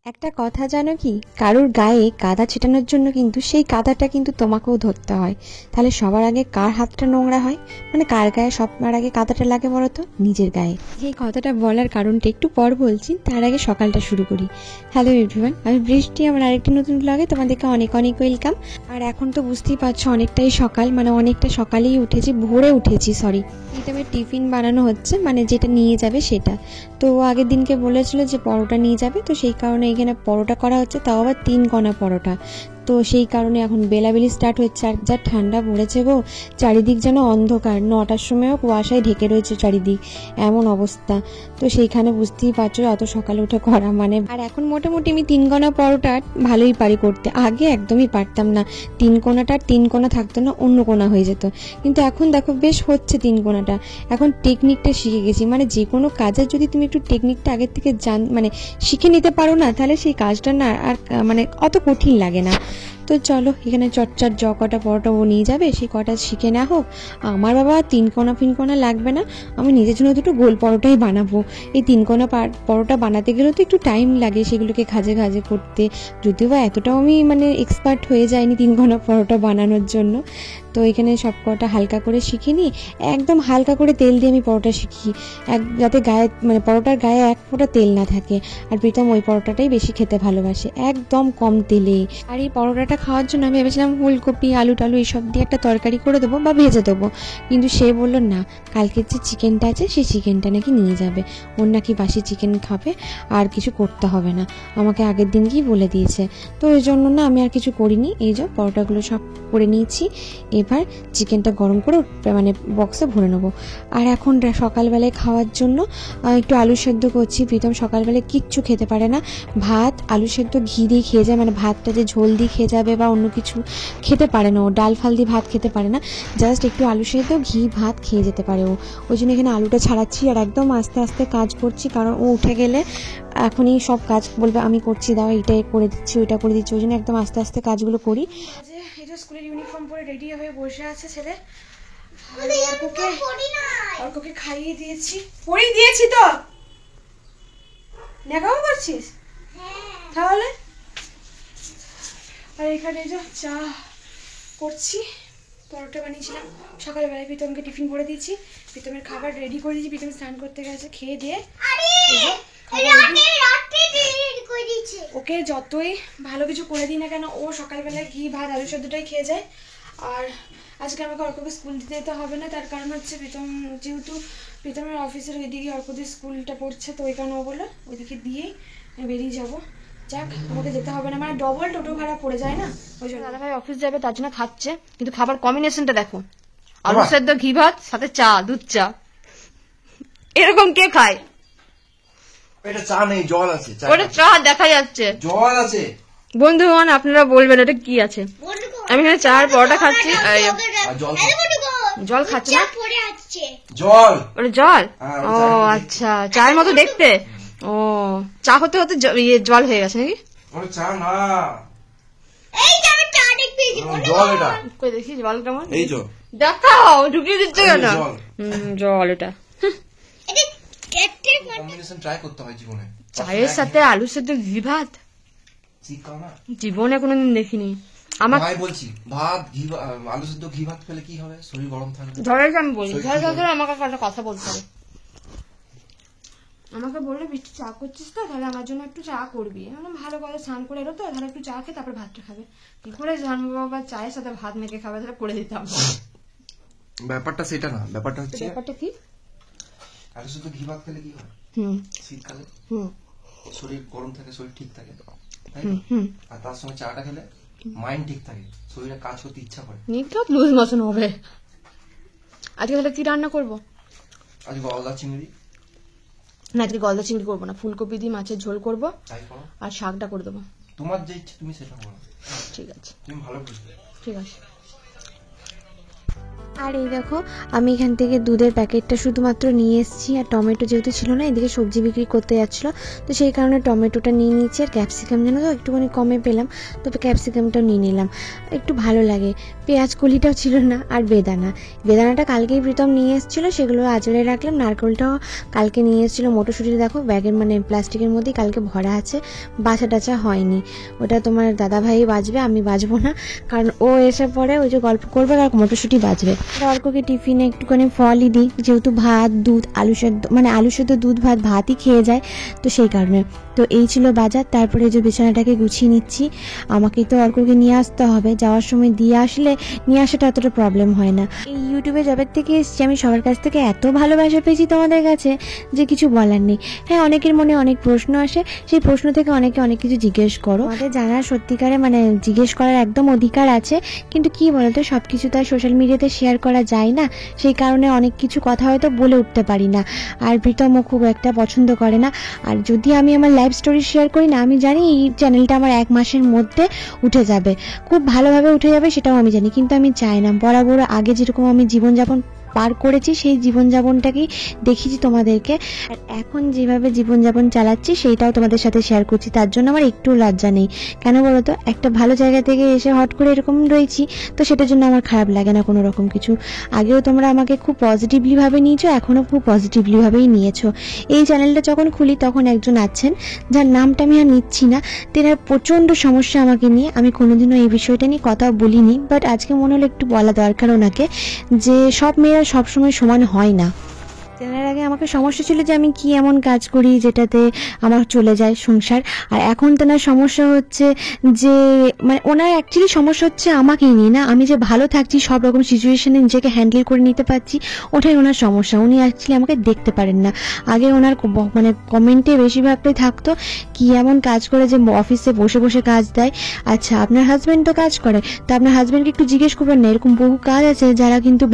একটা কথা জানো কি, কারুর গায়ে কাদা ছেটানোর জন্য কিন্তু সেই কাদাটা কিন্তু তোমাকেও ধরতে হয়। তাহলে সবার আগে কার হাতটা নোংরা হয়, মানে কার গায়ে সবার আগে কাদাটা লাগে বলো তো? নিজের গায়ে। এই কথাটা বলার কারণটা একটু পর বলছি, তার আগে সকালটা শুরু করি। হ্যালো এভরিওয়ান, আমি বৃষ্টি, আমার আরেকটি নতুন ব্লগে তোমাদেরকে অনেক অনেক ওয়েলকাম। আর এখন তো বুঝতেই পারছো অনেকটাই সকাল, মানে অনেকটা সকালেই উঠেছি, ভোরে উঠেছি সরি। এটা আমার টিফিন বানানো হচ্ছে, মানে যেটা নিয়ে যাবে সেটা। তো আগের দিনকে বলেছিল যে পরোটা নিয়ে যাবে, তো সেই কারণে এখানে পরোটা করা হচ্ছে, তাও আবার 3 কোনা পরোটা। তো সেই কারণে এখন বেলাবেলি স্টার্ট হচ্ছে। আর যা ঠান্ডা পড়েছে গো, চারিদিক যেন অন্ধকার, 9টার সময়ও কুয়াশায় ঢেকে রয়েছে চারিদিক, এমন অবস্থা। তো সেইখানে বুঝতেই পারছো অত সকালে উঠে করা মানে। আর এখন মোটামুটি আমি 3 কোনা পরোটা ভালোই পারি করতে, আগে একদমই পারতাম না। 3 কোনাটা 3 কোনা থাকতো না, অন্য কোনা হয়ে যেত। কিন্তু এখন দেখো বেশ হচ্ছে 3 কোনাটা। এখন টেকনিকটা শিখে গেছি, মানে যে কোনো কাজের যদি তুমি একটু টেকনিকটা আগের থেকে মানে শিখে নিতে পারো না, তাহলে সেই কাজটা না আর মানে অত কঠিন লাগে না। তো চলো, এখানে চটচট কটা পরোটা ও নিয়ে যাবে, সেই কটা শিখে না হোক। আমার বাবা 3 কোনা ফিনকোনা লাগবে না, আমি নিজের জন্য দুটো গোল পরোটাই বানাবো। এই 3 কোনা পরোটা বানাতে গেলেও তো একটু টাইম লাগে, সেগুলোকে খাজে খাজে করতে। যদিও বা এতটাও আমি মানে এক্সপার্ট হয়ে যায়নি 3 কোনা পরোটা বানানোর জন্য। তো এখানে সব কটা হালকা করে শিখে নিই, একদম হালকা করে তেল দিয়ে আমি পরোটা শিখি, যাতে গায়ে মানে পরোটার গায়ে এক ফোঁটা তেল না থাকে। আর প্রীতম ওই পরোটাটাই বেশি খেতে ভালোবাসে, একদম কম তেলে। আর এই পরোটাটা খাওয়ার জন্য আমি ভেবেছিলাম ফুলকপি আলু টালু এইসব দিয়ে একটা তরকারি করে দেবো বা ভেজে দেবো, কিন্তু সে বললো না, কালকের যে চিকেনটা আছে সেই চিকেনটা নাকি নিয়ে যাবে, ওর নাকি বাসি চিকেন খাবে, আর কিছু করতে হবে না, আমাকে আগের দিনকেই বলে দিয়েছে। তো ওই জন্য না আমি আর কিছু করিনি, এই যে পরোটাগুলো সব করে নিয়েছি। এবার চিকেনটা গরম করে মানে বক্সে ভরে নেবো। আর এখন সকালবেলায় খাওয়ার জন্য একটু আলু সেদ্ধ করছি। প্রীতম সকালবেলায় কিচ্ছু খেতে পারে না, ভাত আলু সেদ্ধ ঘি দিয়ে খেয়ে যায়, মানে ভাতটা যে ঝোল দিয়ে খেয়ে যাবে বা অন্য কিছু খেতে পারে না, ও ডাল ফাল দিয়ে ভাত খেতে পারে না, জাস্ট একটু আলু সেদ্ধ ঘি ভাত খেয়ে যেতে পারে ও। ওই জন্য এখানে আলুটা ছাড়াচ্ছি আর একদম আস্তে আস্তে কাজ করছি, কারণ ও উঠে গেলে এখনই সব কাজ বলবে আমি করছি, দাও এইটাই করে দিচ্ছি ওইটা করে দিচ্ছি, ওই জন্য একদম আস্তে আস্তে কাজগুলো করি। এই যে স্কুলের ইউনিফর্ম পরে রেডি হয়ে বসে আছে ছেলে, অর্ককে খাইয়ে দিয়েছি, পরিয়ে দিয়েছি তো, নেকাও করছিস তাহলে। আর এখানে যে চা করছি, পরোটা বানিয়েছিলাম সকালবেলায়, প্রীতমকে টিফিন করে দিয়েছি, প্রীতমের খাবার রেডি করে দিয়েছি, প্রীতম স্নান করতে গেছে, খেয়ে দিয়ে ওকে যতই ভালো কিছু করে দিই না কেন, ও সকালবেলায় ঘি ভাত আলু সেদ্ধটাই খেয়ে যায়। আর আজকে আমাকে অর্ককে স্কুল দিতে যেতে হবে না, তার কারণ হচ্ছে প্রীতম যেহেতু প্রীতমের অফিসের ওইদিকে অর্কদের স্কুলটা পড়ছে, তো ওই কারণে ও বললো ওইদিকে দিয়েই বেরিয়ে যাবো। যাক, আমাকে যেতে হবে না, মানে ডবল টোটো ভাড়া পড়ে যায় না, ওই জন্য। দাদা ভাই অফিস যাবে তার জন্য খাচ্ছে, কিন্তু খাবার কম্বিনেশনটা দেখো, আলু সেদ্ধ ঘি ভাত সাথে চা, দুধ চা, এরকম কে খায়? এটা চা নেই, জল আছে। ওটা চা দেখা যাচ্ছে, জল আছে। বন্ধুগণ আপনারা বলবেন এটা কি আছে। আমি এখানে চা আর পরোটা খাচ্ছি, জল খাচ্ছি না, জল ওটা জল। ও আচ্ছা, চায়ের মতো দেখতে। ও চা হতে হতে জল হয়ে গেছে নাকি? ওটা চা না, জল এটা। কই দেখি জল কেমন, এই জল দেখাও, ঢুকিয়ে দিচ্ছে কেন? জল এটা। কম্বিনেশন ট্রাই করতে হয় জীবনে। চায়ের সাথে আলু সেদ্ধ ঘি ভাত জীবনে কোনোদিন দেখিনি। আমার বলছি ভাত ঘি আলু সেদ্ধ ঘি ভাত খেলে কি হবে? শরীর গরম থাকবে। ধরে আমি বলি, ধরে আমাকে একটা কথা বলতে হবে। আমাকে বললে বৃষ্টি চা করছিস তো, তাহলে আমার জন্য একটু চা করবি। ভালো করে স্নান করে এলো তো, তাহলে একটু চা খেয়ে তারপর ভাতটা খাবে। কি করে জানবো বাবা চায়ের সাথে ভাত মেখে খাবে? তাহলে করে দিতাম। ব্যাপারটা সেটা না, ব্যাপারটা হচ্ছে ব্যাপারটা কি, আলু সেদ্ধ ঘি ভাত খেলে কি হয়? শীতকালে শরীর গরম থাকে, শরীর ঠিক থাকে, তাই না? আর তার সঙ্গে চাটা খেলে মাইন্ড ঠিক থাকে, শরীরে কাজ করতে ইচ্ছা করে। লুজ মোশন হবে। আজকে তাহলে কি রান্না করবো? আজকে গলদা চিংড়ি না, আজকে গলদা চিংড়ি করবো না, ফুলকপি দিয়ে মাছের ঝোল করবো, তাই করো। আর শাকটা করে দেবো। তোমার যে ইচ্ছে তুমি সেটা করো। ঠিক আছে, তুমি ভালো বুঝবে। ঠিক আছে। আর এই দেখো আমি এখান থেকে দুধের প্যাকেটটা শুধুমাত্র নিয়ে এসেছি, আর টমেটো যেহেতু ছিল না, এদিকে সবজি বিক্রি করতে যাচ্ছিলো, তো সেই কারণে টমেটোটা নিয়ে নিয়েছি। আর ক্যাপসিকাম যেন তো একটুখানি কমে পেলাম, তবে ক্যাপসিকামটাও নিয়ে নিলাম, একটু ভালো লাগে। পেঁয়াজ কলিটাও ছিল না, আর বেদানাটা কালকেই প্রীতম নিয়ে এসেছিলো, সেগুলো আজরে রাখলাম। নারকেলটাও কালকে নিয়ে এসেছিলো। মটরশুঁটি দেখো ব্যাগের মানে প্লাস্টিকের মধ্যেই কালকে ভরা আছে, বাছা টাচা হয়নি। ওটা তোমার দাদাভাই বাজবে, আমি বাজবো না, কারণ ও এসে পরে ওই যে গল্প করবে আর মটরশুঁটি বাজবে। অর্ককে টিফিনে একটুখানি ফলই দিই, যেহেতু ভাত দুধ আলু সেদ্ধ মানে আলু সেদ্ধ দুধ ভাত ভাতই খেয়ে যায়, তো সেই কারণে। তো এই ছিল বাজার। তারপরে যে বিছানাটাকে গুছিয়ে নিচ্ছি, আমাকেই তো অর্ককে নিয়ে আসতে হবে, যাওয়ার সময় দিয়ে আসলে নিয়ে আসাটা এতটা প্রবলেম হয় না। এই ইউটিউবে জবের থেকে এসেছি, আমি সবার কাছ থেকে এত ভালোবাসা পেয়েছি তোমাদের কাছে যে কিছু বলার নেই। হ্যাঁ, অনেকের মনে অনেক প্রশ্ন আসে, সেই প্রশ্ন থেকে অনেকে অনেক কিছু জিজ্ঞেস করো, আমাদের জানার সত্যিকারে মানে জিজ্ঞেস করার একদম অধিকার আছে, কিন্তু কি বলতো সব কিছু তো আর সোশ্যাল মিডিয়াতে শেয়ার করা যায় না, সেই কারণে অনেক কিছু কথা হয়তো বলে উঠতে পারি না। আর প্রীতমও খুব একটা পছন্দ করে না। আর যদি আমি আমার লাইফ স্টোরি শেয়ার করি না, আমি জানি এই চ্যানেলটা আমার 1 মাসের মধ্যে উঠে যাবে, খুব ভালোভাবে উঠে যাবে, সেটাও আমি জানি, কিন্তু আমি চাই না। বরাবর আগে যেরকম আমি জীবনযাপন পার করেছি সেই জীবনযাপনটাকেই দেখিয়েছি তোমাদেরকে, আর এখন যেভাবে জীবনযাপন চালাচ্ছি সেইটাও তোমাদের সাথে শেয়ার করছি। তার জন্য আমার একটু লজ্জা নেই। কেন বলো তো, একটা ভালো জায়গা থেকে এসে হট করে এরকম রয়েছি, তো সেটার জন্য আমার খারাপ লাগে না কোনো রকম কিছু। আগেও তোমরা আমাকে খুব পজিটিভলিভাবে নিয়েছো, এখনও খুব পজিটিভলিভাবেই নিয়েছো। এই চ্যানেলটা যখন খুলি তখন একজন আছেন, যার নামটা আমি আর নিচ্ছি না, তেনার প্রচণ্ড সমস্যা আমাকে নিয়ে, আমি কোনোদিনও এই বিষয়টা নিয়ে কথা বলিনি, বাট আজকে মনে হলো একটু বলা দরকার ওনাকে, যে সব মেয়েরা সবসময় সমান হয় না। তেনার আগে আমাকে সমস্যা ছিল যে আমি কি এমন কাজ করি যেটাতে আমার চলে যায় সংসার, আর এখন তেনার সমস্যা হচ্ছে যে মানে ওনার অ্যাকচুয়ালি সমস্যা হচ্ছে আমাকেই নিয়ে না, আমি যে ভালো থাকছি সব রকম সিচুয়েশনে নিজেকে হ্যান্ডেল করে নিতে পারছি, ওটাই ওনার সমস্যা। উনি অ্যাকচুয়ালি আমাকে দেখতে পারেন না। আগে ওনার মানে কমেন্টে বেশিরভাগটাই থাকতো কি এমন কাজ করে যে অফিসে বসে বসে কাজ দেয়। আচ্ছা, আপনার হাজব্যান্ড তো কাজ করে, তো আপনার হাজব্যান্ডকে একটু জিজ্ঞেস করবেন না, এরকম বহু কাজ আছে যারা কিন্তু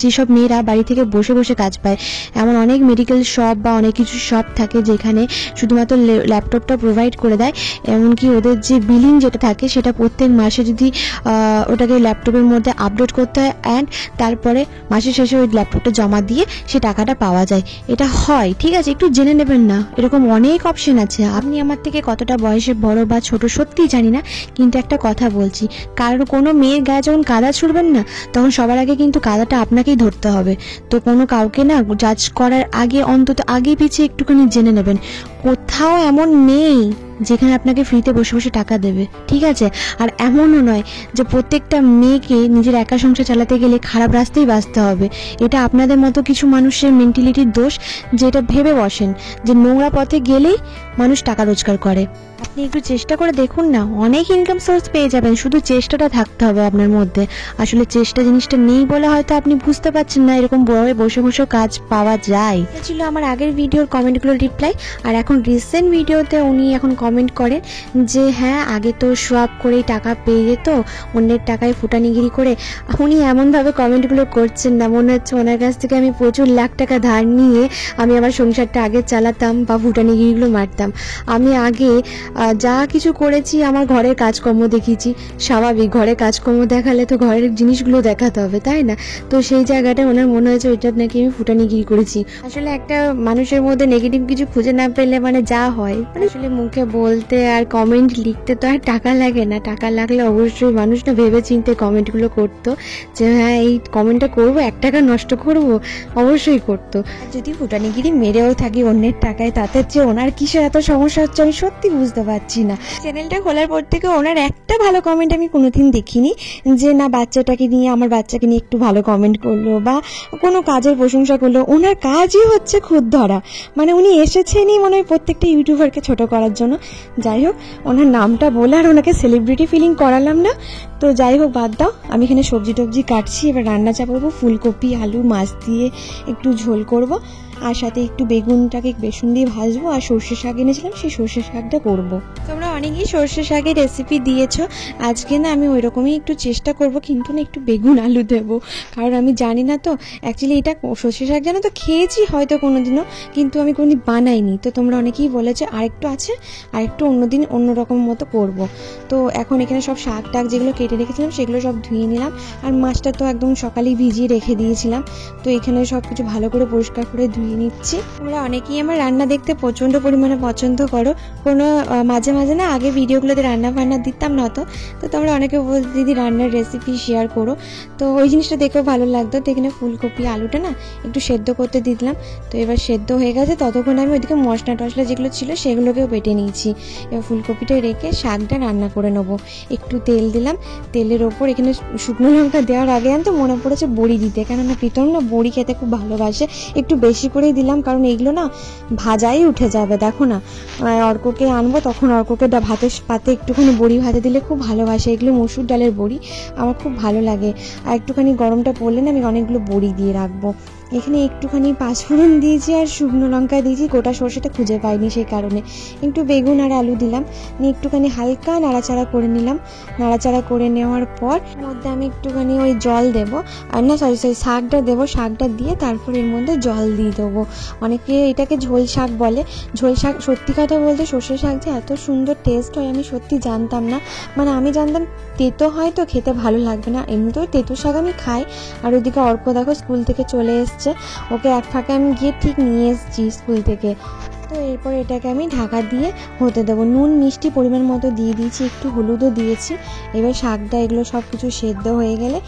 যেসব মেয়েরা বাড়ি থেকে বসে বসে কাজ পায়। এমন অনেক মেডিকেল শপ বা অনেক কিছু শপ থাকে যেখানে শুধুমাত্র ল্যাপটপটা প্রোভাইড করে দেয়, এমনকি ওদের যে বিলিং যেটা থাকে সেটা প্রত্যেক মাসে যদি ওটাকে ল্যাপটপের মধ্যে আপলোড করতে হয়, অ্যান্ড তারপরে মাসের শেষে ওই ল্যাপটপটা জমা দিয়ে সে টাকাটা পাওয়া যায়। এটা হয়, ঠিক আছে, একটু জেনে নেবেন না, এরকম অনেক অপশন আছে। আপনি আমার থেকে কতটা বয়সে বড় বা ছোট সত্যিই জানি না, কিন্তু একটা কথা বলছি, কারণ কোনো মেয়ের গায়ে যখন কাদা ছুড়বেন না, তখন সবার আগে কিন্তু কাদাটা আপনাকেই ধরতে হবে। তো কোনো কাউকে না জাজ করার আগে অন্তত আগে পিছিয়ে একটুখানি জেনে নেবেন। কোথাও এমন নেই যেখানে আপনাকে ফ্রিতে বসে বসে টাকা দেবে, ঠিক আছে? আর এমনও নয় যে প্রত্যেকটা মেয়েকে নিজের একা সংসার চালাতে গেলে খারাপ রাস্তায় বাঁচতে হবে। এটা আপনাদের মতো কিছু মানুষের মেন্টালিটির দোষ, যেটা ভেবে বসেন যে নোংরা পথে গেলেই মানুষ টাকা রোজগার করে। আপনি একটু চেষ্টা করে দেখুন না, অনেক ইনকাম সোর্স পেয়ে যাবেন, শুধু চেষ্টাটা থাকতে হবে আপনার মধ্যে। আসলে চেষ্টা জিনিসটা নেই বলে হয়তো আপনি বুঝতে পারছেন না এরকম বড় বসে বসে কাজ পাওয়া যায়। এটা ছিল আমার আগের ভিডিওর কমেন্টগুলো রিপ্লাই। আর এখন রিসেন্ট ভিডিওতে উনি এখন কমেন্ট করেন যে হ্যাঁ, আগে তো সোয়াপ করেই টাকা পেয়ে যেত, অন্যের টাকায় ফুটানিগিরি করে। উনি এমনভাবে কমেন্টগুলো করছেন না, মনে হচ্ছে ওনার কাছ থেকে আমি প্রচুর লাখ টাকা ধার নিয়ে আমি আমার সংসারটা আগে চালাতাম বা ফুটানিগিরিগুলো মারতাম। আমি আগে যা কিছু করেছি আমার ঘরের কাজকর্ম দেখিয়েছি, স্বাভাবিক ঘরের কাজকর্ম দেখালে তো ঘরের জিনিসগুলো দেখাতে হবে, তাই না? তো সেই জায়গাটা ওনার মনে হয়েছে ওইটা নাকি আমি ফুটানিগিরি করেছি। আসলে একটা মানুষের মধ্যে নেগেটিভ কিছু খুঁজে না পেলে মানে যা হয়, মানে আসলে মুখে বলতে আর কমেন্ট লিখতে তো আর টাকা লাগে না, টাকা লাগলে অবশ্যই মানুষ না ভেবে চিনতে কমেন্টগুলো করতো যে হ্যাঁ এই কমেন্টটা করবো, 1 টাকা নষ্ট করবো, অবশ্যই করতো। আর যদি ফুটানিগিরি মেরেও থাকি অন্যের টাকায়, তাতে যে ওনার কিসের এত সমস্যা হচ্ছে আমি সত্যি বুঝতে পারছি না। চ্যানেলটা খোলার পর থেকে ওনার একটা ভালো কমেন্ট আমি কোনোদিন দেখিনি, যে না বাচ্চাটাকে নিয়ে আমার বাচ্চাকে নিয়ে একটু ভালো কমেন্ট করলো বা কোনো কাজের প্রশংসা করলো। ওনার কাজই হচ্ছে খুদ ধরা, মানে উনি এসেছেনই মনে হয় প্রত্যেকটা ইউটিউবারকে ছোট করার জন্য। যাই হোক, ওনার নামটা বলে আর ওনাকে সেলিব্রিটি ফিলিং করালাম না, তো যাই হোক বাদ দাও। আমি এখানে সবজি টবজি কাটছি, এবার রান্না চাপাবো, ফুলকপি আলু মাছ দিয়ে একটু ঝোল করব, আর সাথে একটু বেগুনটাকে বেসন দিয়ে ভাজবো, আর সর্ষে শাক এনেছিলাম সেই সর্ষে শাকটা করবো। তোমরা অনেকেই সর্ষে শাকের রেসিপি দিয়েছো, আজকে না আমি ওই রকমই একটু চেষ্টা করব, কিন্তু না একটু বেগুন আলু দেবো, কারণ আমি জানি না তো অ্যাকচুয়ালি এটা সর্ষে শাক জানো তো খেয়েছি হয়তো কোনোদিনও, কিন্তু আমি কোনোদিন বানাইনি। তো তোমরা অনেকেই বলেছে আরেকটু আছে, আরেকটু অন্যদিন অন্যরকম মতো করব। তো এখন এখানে সব শাক টাক যেগুলো কেটে কেটে রেখেছিলাম সেগুলো সব ধুয়ে নিলাম। আর মাছটা তো একদম সকালেই ভিজিয়ে রেখে দিয়েছিলাম, তো এখানে সব কিছু ভালো করে পরিষ্কার করে ধুয়ে নিচ্ছি। তোমরা অনেকেই আমার রান্না দেখতে প্রচণ্ড পরিমাণে পছন্দ করো, কোনো মাঝে মাঝে না আগে ভিডিওগুলোতে রান্না বান্না দিতাম না, তো তোমরা অনেকে বলতে দিদি রান্নার রেসিপি শেয়ার করো, তো ওই জিনিসটা দেখেও ভালো লাগতো। তো এখানে ফুলকপি আলুটা না একটু সেদ্ধ করতে দিয়ে দিলাম। তো এবার সেদ্ধ হয়ে গেছে, ততক্ষণ আমি ওইদিকে মশলা টশলা যেগুলো ছিল সেগুলোকেও বেটে নিয়েছি। এবার ফুলকপিটা রেখে শাকটা রান্না করে নেবো। একটু তেল দিলাম, তেলের ওপর এখানে শুকনো লঙ্কা দেওয়ার আগে আনতে মনে পড়েছে বড়ি দিতে, কেননা প্রীতম না বড়ি খেতে খুব ভালোবাসে, একটু বেশি করেই দিলাম, কারণ এইগুলো না ভাজাই উঠে যাবে। দেখো না, অর্ককে আনবো তখন অর্ককে ভাতের পাতে একটুখানি বড়ি ভাজা দিলে খুব ভালোবাসে। এগুলো মসুর ডালের বড়ি, আমার খুব ভালো লাগে। আর একটুখানি গরমটা পড়লে না আমি অনেকগুলো বড়ি দিয়ে রাখবো। এখানে একটুখানি পাঁচফোড়ন দিয়েছি আর শুকনো লঙ্কা দিয়েছি, গোটা সরষেটা খুঁজে পাইনি সেই কারণে। একটু বেগুন আর আলু দিলাম, নিয়ে একটুখানি হালকা নাড়াচাড়া করে নিলাম। নাড়াচাড়া করে নেওয়ার পর মধ্যে আমি একটুখানি ওই জল দেবো, আর না সরি শাকটা দেবো। শাকটা দিয়ে তারপর এর মধ্যে জল দিয়ে দেবো। অনেকে এটাকে ঝোল শাক বলে। ঝোল শাক, সত্যি কথা বলতে সর্ষে শাক যে এত সুন্দর টেস্ট হয় আমি সত্যি জানতাম না। মানে আমি জানতাম তেতো হয় তো খেতে ভালো লাগবে না, এমনিতেও তেতো শাক আমি খাই। আর ওইদিকে অর্ক দেখো স্কুল থেকে চলে এসছে, ওকে এক ফাঁকে আমি গিয়ে ঠিক নিয়ে এসেছি স্কুল থেকে। তো এরপর এটাকে আমি ঢাকা দিয়ে হতে দেবো। নুন মিষ্টি পরিমাণ মতো দিয়ে দিয়েছি, একটু হলুদও দিয়েছি। এবার শাকটা এগুলো সব কিছু সেদ্ধ হয়ে গেলে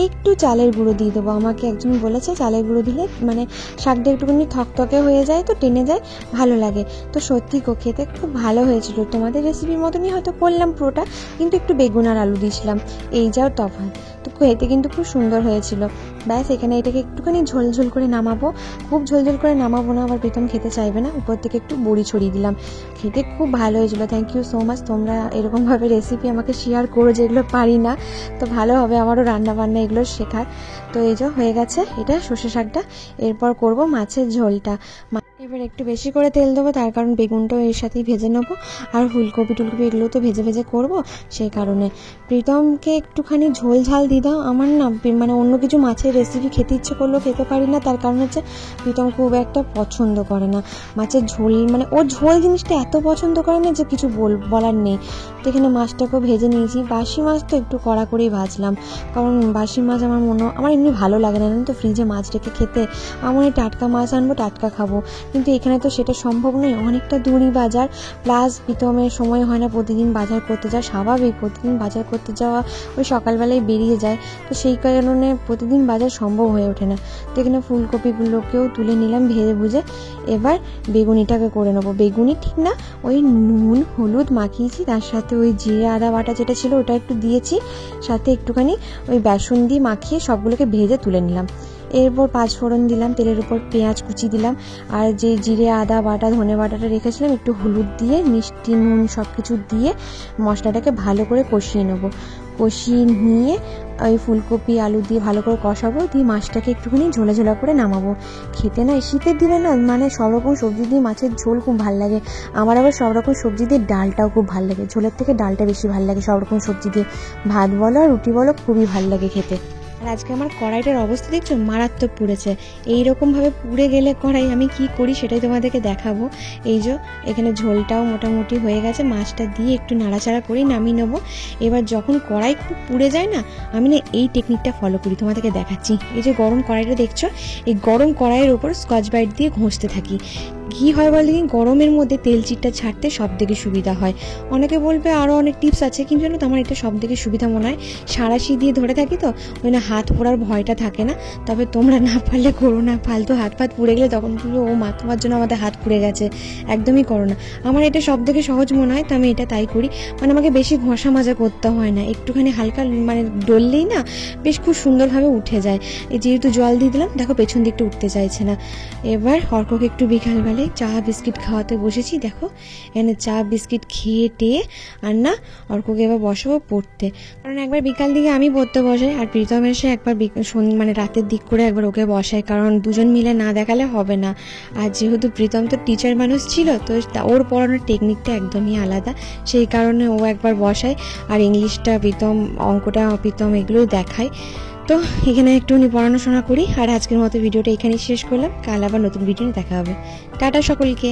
একটু চালের গুঁড়ো দিয়ে দেবো। আমাকে একজন বলেছে চালের গুঁড়ো দিলে মানে শাকটা একটুখানি থকথকে হয়ে যায়, তো টেনে যায়, ভালো লাগে। তো সত্যি খেতে খুব ভালো হয়েছিল। তোমাদের রেসিপির মতনই হয়তো করলাম পুরোটা, কিন্তু একটু বেগুন আর আলু দিয়েছিলাম, এই যাও তফাৎ। তো খেতে কিন্তু খুব সুন্দর হয়েছিল। ব্যাস এখানে এটাকে একটুখানি ঝোলঝোল করে নামাবো। খুব ঝোলঝোল করে নামাবো না, আবার প্রীতম খেতে চাইবে না। উপর থেকে একটু বড়ি ছড়িয়ে দিলাম। খেতে খুব ভালো হয়েছিল। Thank you so much. তোমরা এরকমভাবে রেসিপি আমাকে শেয়ার করো, যেগুলো পারি না, তো ভালো হবে আমারও রান্নাবান্না এগুলো শেখার। তো এই যে হয়ে গেছে এটা সর্ষে শাকটা। এরপর করব মাছের ঝোলটা। এবার একটু বেশি করে তেল দেবো, তার কারণ বেগুনটাও এর সাথেই ভেজে নেবো, আর ফুলকপি টুলকপি এগুলো তো ভেজে ভেজে করবো, সেই কারণে। প্রীতমকে একটুখানি ঝোল ঝাল দিয়ে দাও। আমার না মানে অন্য কিছু মাছের রেসিপি খেতে ইচ্ছে করলেও খেতে পারি না, তার কারণ হচ্ছে প্রীতম খুব একটা পছন্দ করে না মাছের ঝোল। মানে ও ঝোল জিনিসটা এত পছন্দ করে না যে কিছু বলার নেই। তো এখানে মাছটাকেও ভেজে নিয়েছি। বাসি মাছ তো একটু কড়া করেই ভাজলাম, কারণ বাসি মাছ আমার এমনি ভালো লাগে না, তো ফ্রিজে মাছ রেখে খেতে। আমার টাটকা মাছ আনবো, টাটকা খাবো, কিন্তু এখানে তো সেটা সম্ভব নয়। অনেকটা দূরই বাজার, প্লাস প্রীতমের সময় হয় না প্রতিদিন বাজার করতে যাওয়া। স্বাভাবিক, প্রতিদিন বাজার করতে যাওয়া ওই সকালবেলায় বেরিয়ে যায়, তো সেই কারণে প্রতিদিন বাজার সম্ভব হয়ে ওঠে না। তো এখানে ফুলকপিগুলোকেও তুলে নিলাম ভেজে ভুজে। এবার বেগুনিটাকে করে নেবো। বেগুনি ঠিক না, ওই নুন হলুদ মাখিয়েছি, তার সাথে ওই জিরে আদা বাটা যেটা ছিল ওটা একটু দিয়েছি, সাথে একটুখানি ওই বেসন দিয়ে মাখিয়ে সবগুলোকে ভেজে তুলে নিলাম। এরপর পাঁচফোড়ন দিলাম, তেলের উপর পেঁয়াজ কুচি দিলাম, আর যে জিরে আদা বাটা ধনে বাটাটা রেখেছিলাম একটু হলুদ দিয়ে মিষ্টি নুন সব কিছু দিয়ে মশলাটাকে ভালো করে কষিয়ে নেবো। কষিয়ে নিয়ে ওই ফুলকপি আলু দিয়ে ভালো করে কষাবো, দিয়ে মাছটাকে একটুখানি ঝোলা ঝোলা করে নামাবো। খেতে না শীতের দিনে না মানে সব রকম সবজি দিয়ে মাছের ঝোল খুব ভালো লাগে। আমার আবার সব রকম সবজি দিয়ে ডালটাও খুব ভালো লাগে, ঝোলের থেকে ডালটা বেশি ভালো লাগে। সব রকম সবজি দিয়ে ভাত বলো আর রুটি বলো খুবই ভালো লাগে খেতে। আর আজকে আমার কড়াইটার অবস্থা দেখছো, মারাত্মক পুড়েছে। এইরকমভাবে পুড়ে গেলে কড়াই আমি কি করি সেটাই তোমাদেরকে দেখাবো। এই যে এখানে ঝোলটাও মোটামুটি হয়ে গেছে, মাছটা দিয়ে একটু নাড়াচাড়া করেই নামিয়ে নেবো। এবার যখন কড়াই খুব পুড়ে যায় না, আমি না এই টেকনিকটা ফলো করি, তোমাদেরকে দেখাচ্ছি। এই যে গরম কড়াইটা দেখছো, এই গরম কড়াইয়ের ওপর স্কচ ব্রাইট দিয়ে ঘষতে থাকি। ঘি হয় বলে কি গরমের মধ্যে তেল চিটটা ছাড়তে সব থেকে সুবিধা হয়। অনেকে বলবে আরও অনেক টিপস আছে, কিন্তু জানো তো আমার এটা সব থেকে সুবিধা মনে হয়। সাঁড়াশি দিয়ে ধরে থাকি তো ওই না হাত পোড়ার ভয়টা থাকে না। তবে তোমরা না পারলে করো না, ফালতু হাত ফাত পুড়ে গেলে তখন বলবো ও মা তোমার জন্য আমাদের হাত পুড়ে গেছে, একদমই করো না। আমার এটা সব থেকে সহজ মনে হয়, তো আমি এটা তাই করি। মানে আমাকে বেশি ঘষা মাজা করতে হয় না, একটুখানি হালকা মানে ডললেই না বেশ খুব সুন্দরভাবে উঠে যায়। এই যেহেতু জল দিয়ে দিলাম, দেখো পেছন দিকটা উঠতে চাইছে না। এবার অর্ককে একটু বিকালবেলায় চা বিস্কিট খাওয়াতে বসেছি। দেখো এখানে চা বিস্কিট খেয়ে টেয়ে আর না অর্ককে এবার বসাবো পড়তে, কারণ একবার বিকাল দিকে আমি পড়তে বসাই, আর প্রীতম এসে একবার মানে রাতের দিক করে একবার ওকে বসাই, কারণ দুজন মিলে না দেখালে হবে না। আর যেহেতু প্রীতম তো টিচার মানুষ ছিল, তো ওর পড়ানোর টেকনিকটা একদমই আলাদা, সেই কারণে ও একবার বসায়। আর ইংলিশটা প্রীতম, অঙ্কটা প্রীতম, এগুলোও দেখায়। তো এখানে একটুখানি পড়াশোনা করি। আর আজকের মতো ভিডিওটা এখানেই শেষ করলাম। কাল আবার নতুন ভিডিও দেখা হবে। টাটা সকলকে।